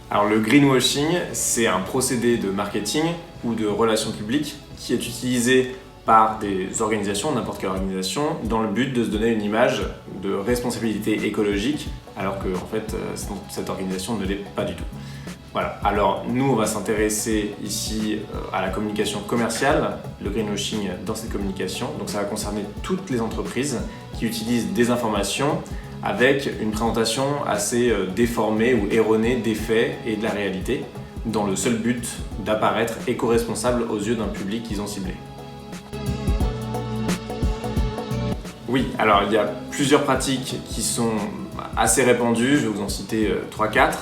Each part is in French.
Alors le greenwashing, c'est un procédé de marketing ou de relations publiques qui est utilisé par des organisations, n'importe quelle organisation, dans le but de se donner une image de responsabilité écologique, alors que en fait, cette organisation ne l'est pas du tout. Voilà. Alors nous, on va s'intéresser ici à la communication commerciale, le greenwashing dans cette communication. Donc ça va concerner toutes les entreprises qui utilisent des informations avec une présentation assez déformée ou erronée des faits et de la réalité, dans le seul but d'apparaître éco-responsable aux yeux d'un public qu'ils ont ciblé. Oui, alors il y a plusieurs pratiques qui sont assez répandues, je vais vous en citer 3-4.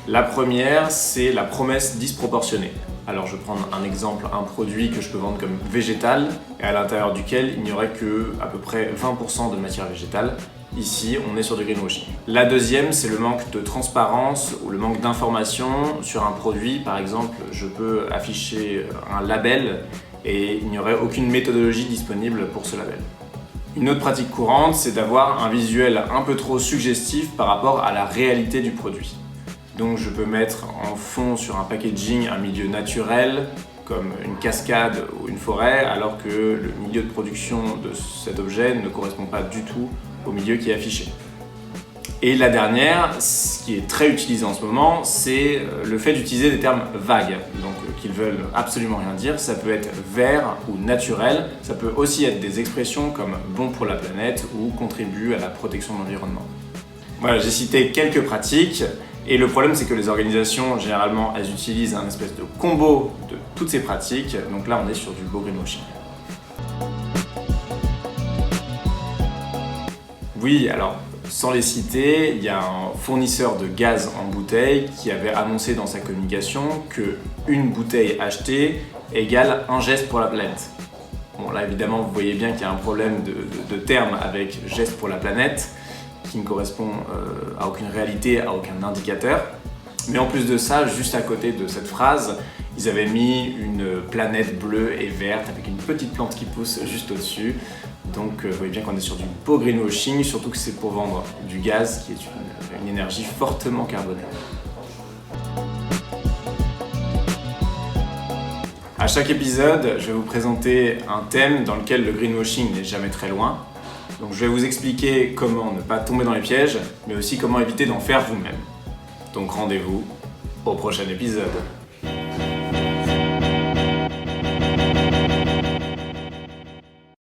La première, c'est la promesse disproportionnée. Alors je vais prendre un exemple, un produit que je peux vendre comme végétal et à l'intérieur duquel il n'y aurait que à peu près 20% de matière végétale. Ici, on est sur du greenwashing. La deuxième, c'est le manque de transparence ou le manque d'information sur un produit. Par exemple, je peux afficher un label et il n'y aurait aucune méthodologie disponible pour ce label. Une autre pratique courante, c'est d'avoir un visuel un peu trop suggestif par rapport à la réalité du produit. Donc je peux mettre en fond sur un packaging un milieu naturel, comme une cascade ou une forêt, alors que le milieu de production de cet objet ne correspond pas du tout au milieu qui est affiché. Et la dernière, ce qui est très utilisé en ce moment, c'est le fait d'utiliser des termes vagues, donc qui veulent absolument rien dire. Ça peut être vert ou naturel, ça peut aussi être des expressions comme bon pour la planète ou contribue à la protection de l'environnement. Voilà, j'ai cité quelques pratiques. Et le problème, c'est que les organisations, généralement, elles utilisent un espèce de combo de toutes ces pratiques. Donc là, on est sur du beau greenwashing. Oui, alors, sans les citer, il y a un fournisseur de gaz en bouteille qui avait annoncé dans sa communication que une bouteille achetée égale un geste pour la planète. Bon, là, évidemment, vous voyez bien qu'il y a un problème de terme avec geste pour la planète, qui ne correspond à aucune réalité, à aucun indicateur. Mais en plus de ça, juste à côté de cette phrase, ils avaient mis une planète bleue et verte avec une petite plante qui pousse juste au-dessus. Donc vous voyez bien qu'on est sur du beau greenwashing, surtout que c'est pour vendre du gaz qui est une énergie fortement carbonée. À chaque épisode, je vais vous présenter un thème dans lequel le greenwashing n'est jamais très loin. Donc je vais vous expliquer comment ne pas tomber dans les pièges, mais aussi comment éviter d'en faire vous-même. Donc rendez-vous au prochain épisode.